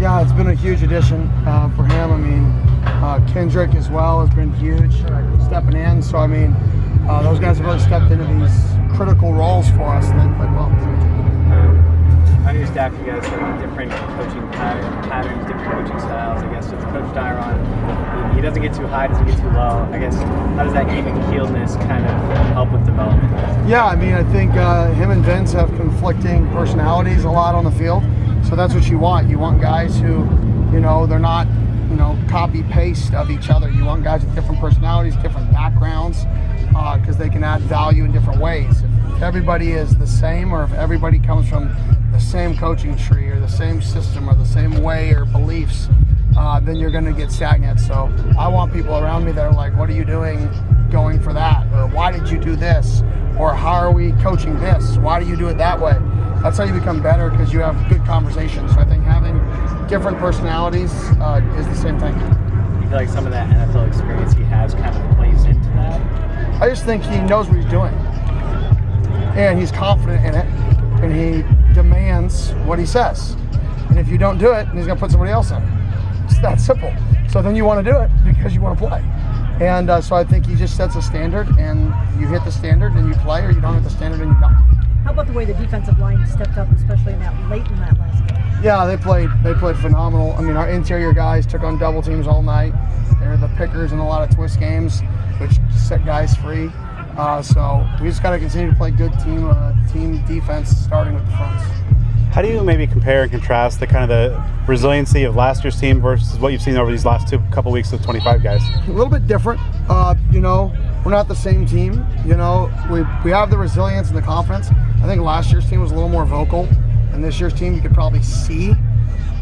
Yeah, it's been a huge addition for him. I mean, Kendrick as well has been huge stepping in. So, I mean, those guys have really stepped into these critical roles for us and they played well. On your staff, you guys have different coaching patterns, different coaching styles. I guess with Coach Dyron, he doesn't get too high, doesn't get too low. I guess how does that even keeledness kind of help with development? Yeah, I mean, I think him and Vince have conflicting personalities a lot on the field. So that's what you want. You want guys who, you know, they're not, you know, copy paste of each other. You want guys with different personalities, different backgrounds, because they can add value in different ways. If everybody is the same, or if everybody comes from the same coaching tree or the same system or the same way or beliefs, then you're going to get stagnant. So I want people around me that are like, what are you doing going for that? Or why did you do this? Or how are we coaching this? Why do you do it that way? That's how you become better, because you have good conversations. So I think having different personalities is the same thing. You feel like some of that NFL experience he has kind of plays into that? I just think he knows what he's doing. And he's confident in it. And he demands what he says. And if you don't do it, then he's going to put somebody else in. It's that simple. So then you want to do it because you want to play. And so I think he just sets a standard, and you hit the standard and you play, or you don't hit the standard and you don't. How about the way the defensive line stepped up, especially in that late in that last game? Yeah, they played phenomenal. I mean, our interior guys took on double teams all night. They're the pickers in a lot of twist games, which set guys free. So we just got to continue to play good team defense, starting with the fronts. How do you maybe compare and contrast the kind of the resiliency of last year's team versus what you've seen over these last couple weeks with 25 guys? A little bit different. You know, we're not the same team. You know, we have the resilience and the confidence. I think last year's team was a little more vocal, and this year's team you could probably see,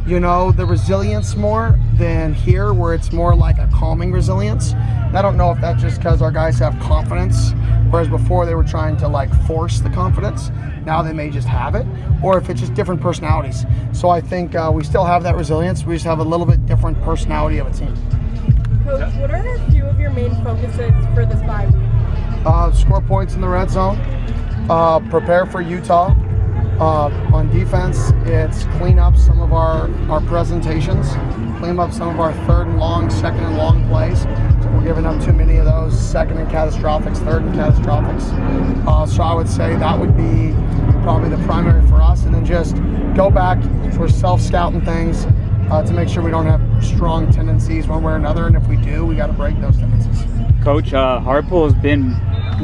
you know, the resilience more than here, where it's more like a calming resilience. And I don't know if that's just because our guys have confidence, whereas before they were trying to like force the confidence. Now they may just have it, or if it's just different personalities. So I think we still have that resilience. We just have a little bit different personality of a team. Coach, what are a few of your main focuses for this bye week? Score points in the red zone. Prepare for Utah. On defense, it's clean up some of our presentations, clean up some of our third and long, second and long plays. So we're giving up too many of those second and catastrophics, third and catastrophics. So I would say that would be probably the primary for us, and then just go back for self-scouting things to make sure we don't have strong tendencies one way or another, and if we do, we got to break those tendencies. Coach, Hartpool has been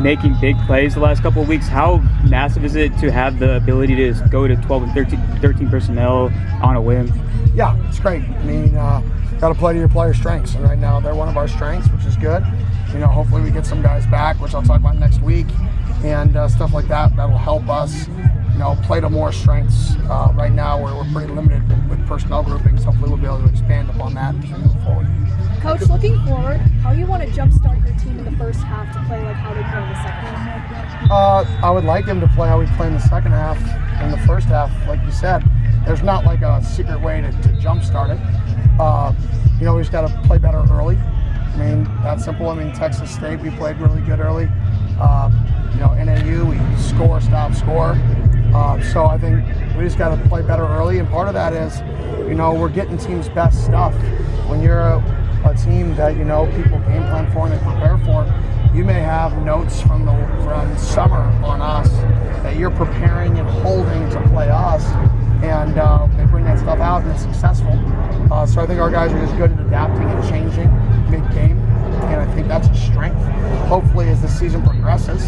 making big plays the last couple of weeks. How massive is it to have the ability to go to 12 and 13 personnel on a whim? Yeah, it's great. I mean, got to play to your players' strengths, and right now they're one of our strengths, which is good. You know, hopefully we get some guys back, which I'll talk about next week, and stuff like that. That'll help us, you know, play to more strengths. Right now we're pretty limited with personnel groupings. Hopefully we'll be able to expand upon that as we move forward. Coach, looking forward, how do you want to jumpstart your team in the first half to play like how they play in the second half? I would like them to play how we play in the second half. In the first half, like you said, there's not like a secret way to jumpstart it. You know, we just got to play better early. I mean, that's simple. I mean, Texas State, we played really good early. You know, NAU, we score, stop, score. So I think we just got to play better early, and part of that is, you know, we're getting teams' best stuff. When you're a team that, you know, people game plan for and they prepare for, you may have notes from summer on us that you're preparing and holding to play us, and they bring that stuff out and it's successful. So I think our guys are just good at adapting and changing mid-game, and I think that's a strength. Hopefully as the season progresses,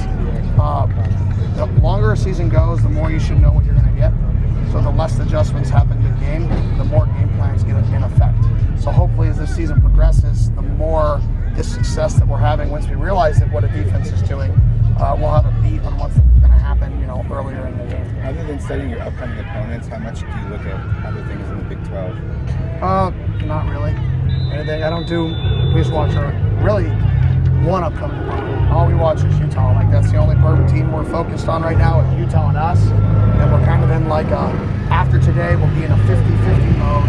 the longer a season goes, the more you should know what you're going to get. So the less adjustments happen mid-game, the more game plans get in effect. So hopefully as the season progresses, the more the success that we're having, once we realize that what a defense is doing, we'll have a beat on what's going to happen, you know, earlier in the game. Other than studying your upcoming opponents, how much do you look at other things in the Big 12? Not really. Anything. We just watch our really one upcoming opponent. All we watch is Utah. Like, that's the only team we're focused on right now with Utah and us. And we're kind of in like after today, we'll be in a 50-50 mode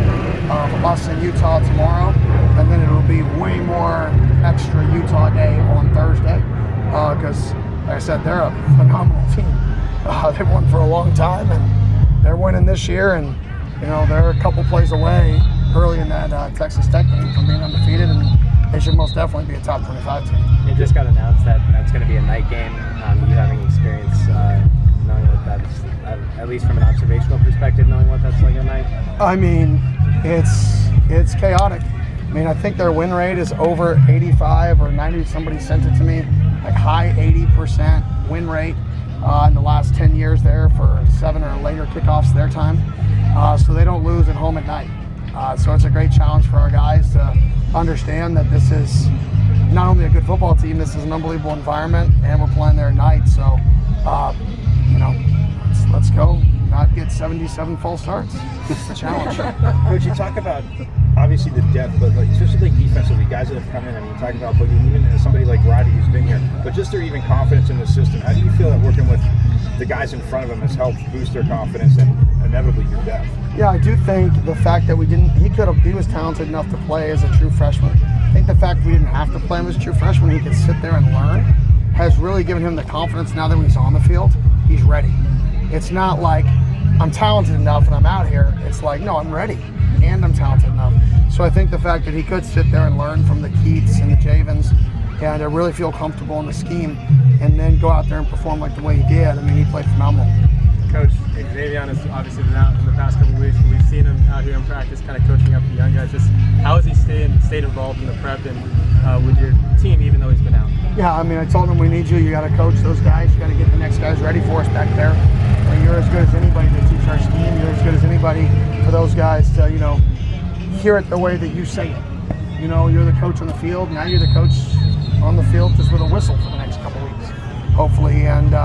of us and Utah tomorrow. And then it'll be way more extra Utah day on Thursday. Because, like I said, they're a phenomenal team. They've won for a long time, and they're winning this year. And You know, they're a couple plays away early in that Texas Tech game from being undefeated, and they should most definitely be a top 25 team. It just got announced that that's going to be a night game. You having experience knowing what that's, at least from an observational perspective, knowing what that's like at night? I mean, it's chaotic. I mean, I think their win rate is over 85 or 90. Somebody sent it to me, like high 80% win rate in the last 10 years there for 7 or later kickoffs their time. So they don't lose at home at night. So it's a great challenge for our guys to understand that this is not only a good football team, this is an unbelievable environment, and we're playing there at night. So, you know, let's go. Not get 77 false starts. It's the challenge. Coach, you talk about obviously the depth, but like, especially like defensively, guys that have come in. I mean, you talk about Boogie, even somebody like Roddy who's been here, but just their even confidence in the system. How do you feel that working with the guys in front of them has helped boost their confidence and inevitably your depth? Yeah, I do think the fact that he was talented enough to play as a true freshman. I think the fact we didn't have to play him as a true freshman, he could sit there and learn, has really given him the confidence now that when he's on the field, he's ready. It's not like I'm talented enough and I'm out here. It's like, no, I'm ready and I'm talented enough. So I think the fact that he could sit there and learn from the Keats and the Javens and really feel comfortable in the scheme and then go out there and perform like the way he did, I mean, he played phenomenal. Coach, Xavier has obviously been out in the past couple of weeks, but we've seen him out here in practice kind of coaching up the young guys. Just how has he stayed involved in the prep and with your team even though he's been out? Yeah, I mean, I told him we need you. You got to coach those guys. You got to get the next guys ready for us back there. I mean, you're as good as anybody to teach our scheme. You're as good as anybody for those guys to, you know, hear it the way that you say it. You know, you're the coach on the field. Now you're the coach on the field just with a whistle for the next couple of weeks, hopefully. And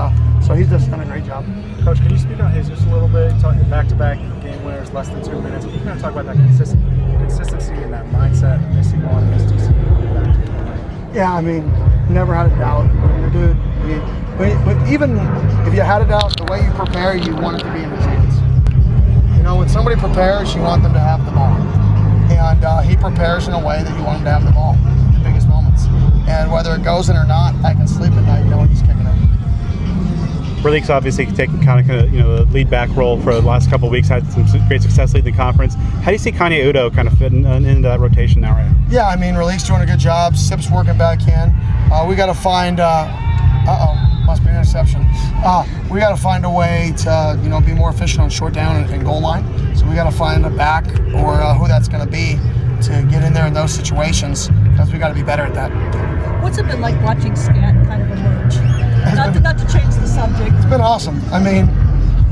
so he's just done a great job. Coach, can you speak on Jesus a little bit? Talking back-to-back game winners, less than 2 minutes. Can you kind of talk about that consistency and that mindset, missing one, missed DC? Yeah, I mean, never had a doubt. I mean, dude, but even if you had a doubt, the way you prepare, you want it to be in his hands. You know, when somebody prepares, you want them to have the ball. And he prepares in a way that you want him to have the ball in the biggest moments. And whether it goes in or not, I can sleep at night knowing he's kicking it. Relik's obviously taking kind of the lead back role for the last couple of weeks, had some great success leading the conference. How do you see Kanye Udo kind of fitting into that rotation now, right? Yeah, I mean, Relik's doing a good job. Sip's working back in. We got to find, must be an interception. We got to find a way to, be more efficient on short down and goal line. So we got to find a back or who that's going to be to get in there in those situations, because we got to be better at that. What's it been like watching Scat kind of emerge? Not to change the subject. It's been awesome. I mean,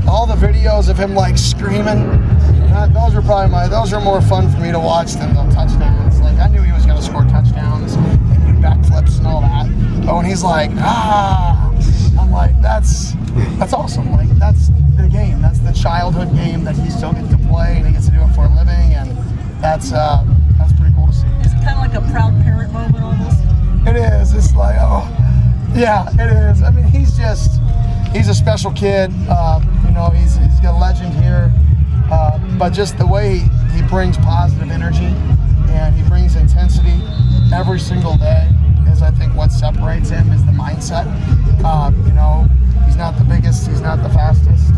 all the videos of him like screaming, those are more fun for me to watch than the touchdowns. Like, I knew he was going to score touchdowns and do backflips and all that. But when he's like, I'm like, that's awesome. Like, that's the game. That's the childhood game that he still gets to play and he gets to do it for a living, and that's pretty cool to see. Is it kind of like a proud parent moment almost? It is. It's like, yeah, it is. I mean, he's a special kid. He's got a legend here. But just the way he brings positive energy and he brings intensity every single day is, I think, what separates him is the mindset. He's not the biggest, he's not the fastest,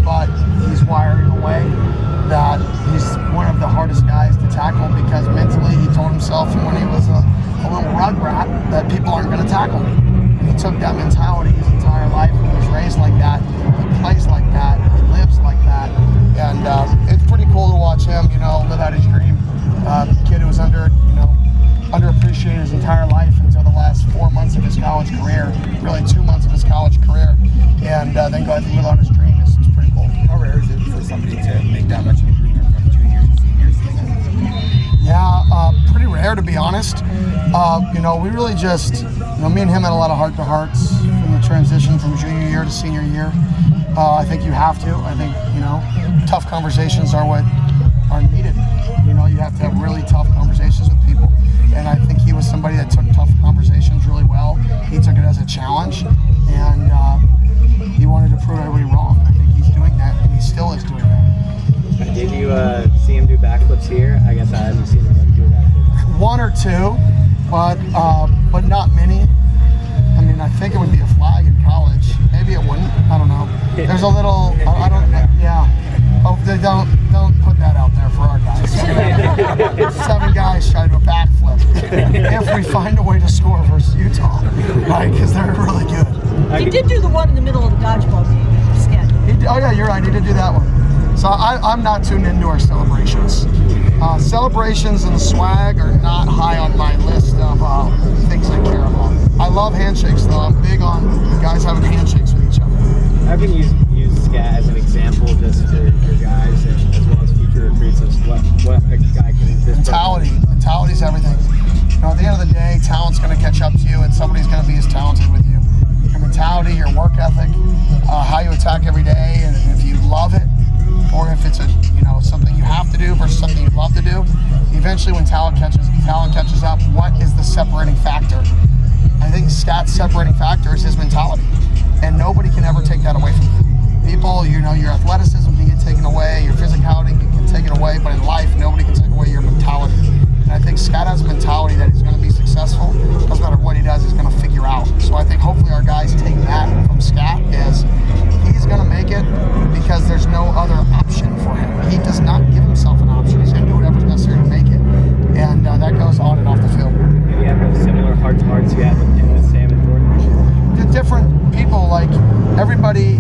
but he's wired in a way that he's one of the hardest guys to tackle, because mentally he told himself when he was a little rug rat that people aren't going to tackle me. And he took that mentality his entire life. He was raised like that. He plays like that. He lives like that. And it's pretty cool to watch him, live out his dream. Kid who was underappreciated his entire life until the last 4 months of his college career, really 2 months of his college career, and then go ahead and live out his dream. It's pretty cool. How rare is it for somebody to make that much improvement from junior to senior season? Yeah, pretty rare, to be honest. We really just, me and him had a lot of heart-to-hearts from the transition from junior year to senior year. I think you have to. I think, tough conversations are what are needed. You have to have really tough conversations with people. And I think he was somebody that took tough conversations really well. He took it as a challenge, and he wanted to prove everybody wrong. I think he's doing that, and he still is doing that. Did you see him do backflips here? I guess I haven't seen him do backflips. One or two, but not many. I mean, I think it would be a flag in college. Maybe it wouldn't. I don't know. There's a little. I don't. Yeah. Oh, they don't put out there for our guys. 7 guys try to do a backflip. If we find a way to score versus Utah, right? Because they're really good. He did do the one in the middle of the dodgeball game, Scat. Oh yeah, you're right. He did do that one. So I'm not tuned into our celebrations. Celebrations and swag are not high on my list of things I care about. I love handshakes though. I'm big on guys having handshakes with each other. How can you use Scat as an example just for your guys and as well as future recruits as what a guy can do? Mentality's everything. You know, at the end of the day, talent's going to catch up to you, and somebody's going to be as talented with you. Your mentality, your work ethic, how you attack every day, and if you love it, or if it's something you have to do versus something you love to do. Eventually, when talent catches up, what is the separating factor? I think Scat's separating factor is his mentality, and nobody can ever take that away from you. People, your athleticism can get taken away, your physicality can get taken away, but in life, nobody can take away your mentality. And I think Scat has a mentality that he's going to be successful. Doesn't matter what he does, he's going to figure out. So I think hopefully our guys take that from Scat is he's going to make it because there's no other option for him. He does not give himself an option. He's going to do whatever's necessary to make it. And that goes on and off the field. Do you have those similar heart-to-hearts you have with Sam and Jordan? The different people, like everybody,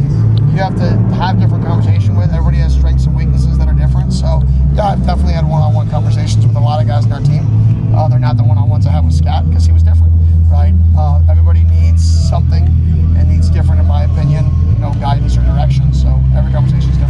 you have to have different conversation with. Everybody has strengths and weaknesses that are different. So yeah, I've definitely had one-on-one conversations with a lot of guys in our team. They're not the one-on-ones I had with Scat because he was different, right? Everybody needs something and needs different, in my opinion, guidance or direction. So every conversation is different.